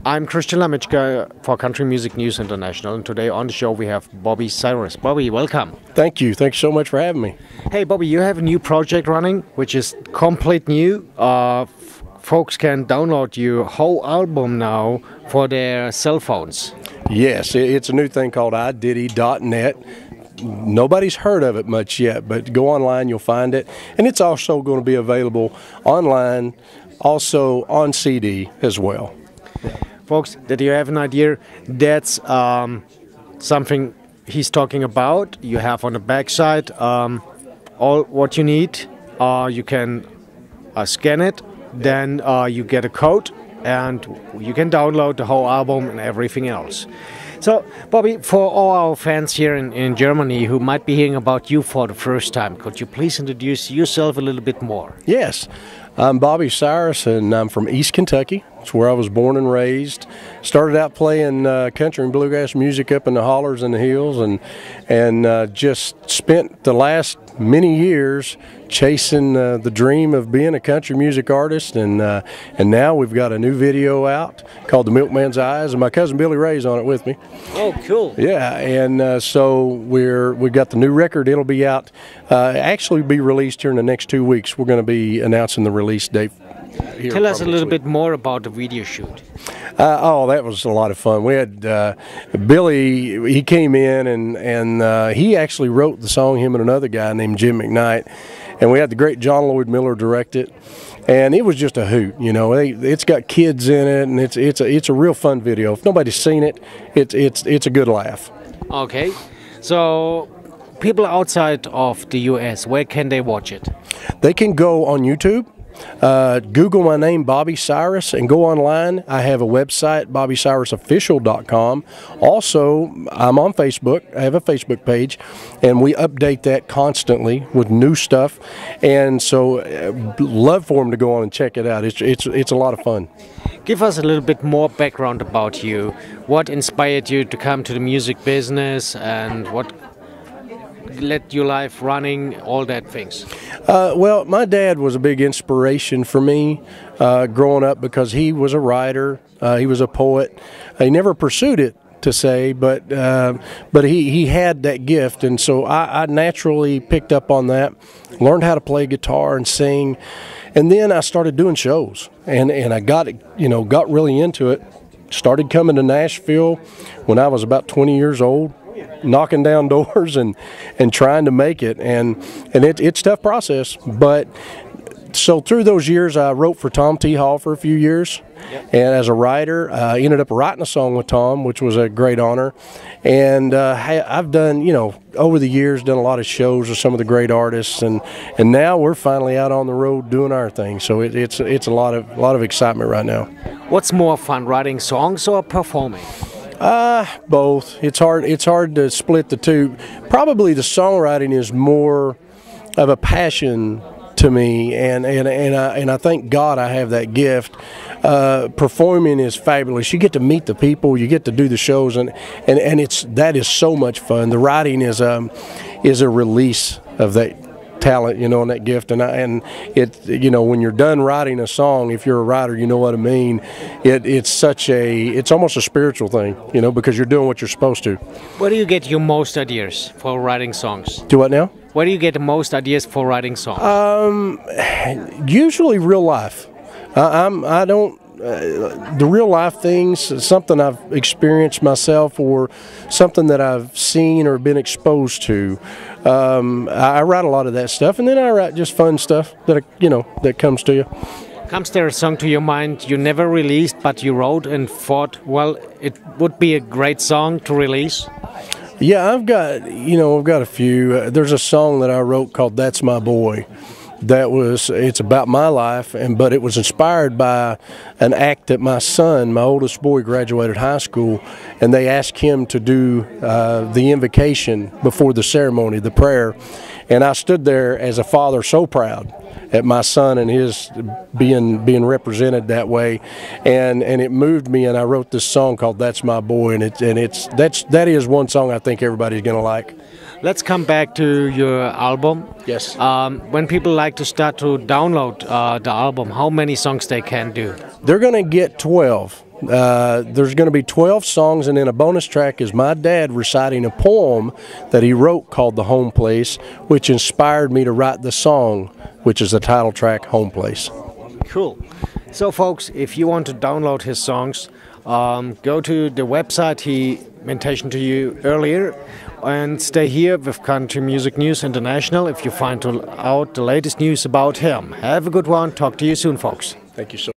I'm Christian Lamichka for Country Music News International, and today on the show we have Bobby Cyrus. Bobby, welcome. Thank you. Thanks so much for having me. Hey, Bobby, you have a new project running, which is complete new. Folks can download your whole album now for their cell phones. Yes, it's a new thing called ididdy.net. Nobody's heard of it much yet, but go online, you'll find it. And it's also going to be available online, also on CD as well. Folks, did you have an idea? That's something he's talking about. You have on the backside all what you need. You can scan it, then you get a code, and you can download the whole album and everything else. So, Bobby, for all our fans here in Germany who might be hearing about you for the first time, could you please introduce yourself a little bit more? Yes. I'm Bobby Cyrus, and I'm from East Kentucky. It's where I was born and raised. Started out playing country and bluegrass music up in the hollers and the hills, and just spent the last many years chasing the dream of being a country music artist. And now we've got a new video out called "The Milkman's Eyes," and my cousin Billy Ray's on it with me. Oh, cool! Yeah, and so we got the new record. It'll be out, actually be released here in the next 2 weeks. We're going to be announcing the release date. Tell us a little bit more about the video shoot. Oh, that was a lot of fun. We had Billy. He came in and he actually wrote the song. Him and another guy named Jim McKnight, and we had the great John Lloyd Miller direct it. And it was just a hoot, you know. It's got kids in it, and it's a real fun video. If nobody's seen it, it's a good laugh. Okay, so people outside of the U.S., where can they watch it? They can go on YouTube. Google my name, Bobby Cyrus, and go online. I have a website, BobbyCyrusOfficial.com. Also, I'm on Facebook. I have a Facebook page, and we update that constantly with new stuff. And so, love for them to go on and check it out. It's a lot of fun. Give us a little bit more background about you. What inspired you to come to the music business, and what let your life running, all that things? Well, my dad was a big inspiration for me growing up, because he was a writer, he was a poet. He never pursued it, to say, but he had that gift, and so I naturally picked up on that, learned how to play guitar and sing, and then I started doing shows, and I got really into it. Started coming to Nashville when I was about 20 years old, knocking down doors and trying to make it, and it's a tough process. But so through those years, I wrote for Tom T. Hall for a few years, and as a writer, I ended up writing a song with Tom, which was a great honor. And I've done, over the years, done a lot of shows with some of the great artists, and now we're finally out on the road doing our thing. So it's a lot of excitement right now. What's more fun, writing songs or performing? Both. It's hard to split the two. Probably the songwriting is more of a passion to me, and I thank God I have that gift. Performing is fabulous. You get to meet the people, you get to do the shows, and that is so much fun. The writing is a release of that talent, and that gift, and when you're done writing a song, if you're a writer, you know what I mean. It's almost a spiritual thing, because you're doing what you're supposed to. Where do you get your most ideas for writing songs? Do what now? Where do you get the most ideas for writing songs? Usually real life. I don't. The real life things, something I've experienced myself or something that I've seen or been exposed to. I write a lot of that stuff, and then I write just fun stuff that comes to you. Comes there a song to your mind you never released, but you wrote and thought, well, it would be a great song to release? Yeah, I've got a few. There's a song that I wrote called "That's My Boy." It's about my life, but it was inspired by an act that my son, my oldest boy, graduated high school, and they asked him to do the invocation before the ceremony, the prayer, and I stood there as a father so proud at my son and his being represented that way, and it moved me, and I wrote this song called "That's My Boy," and that is one song I think everybody's gonna like. Let's come back to your album. Yes. When people like to start to download the album, how many songs they can do? They're going to get 12. There's going to be 12 songs, and then a bonus track is my dad reciting a poem that he wrote called The Home Place, which inspired me to write the song, which is the title track, Home Place. Cool. So, folks, if you want to download his songs, go to the website he mentioned to you earlier, and stay here with Country Music News International if you find out the latest news about him. Have a good one. Talk to you soon, folks. Thank you so much.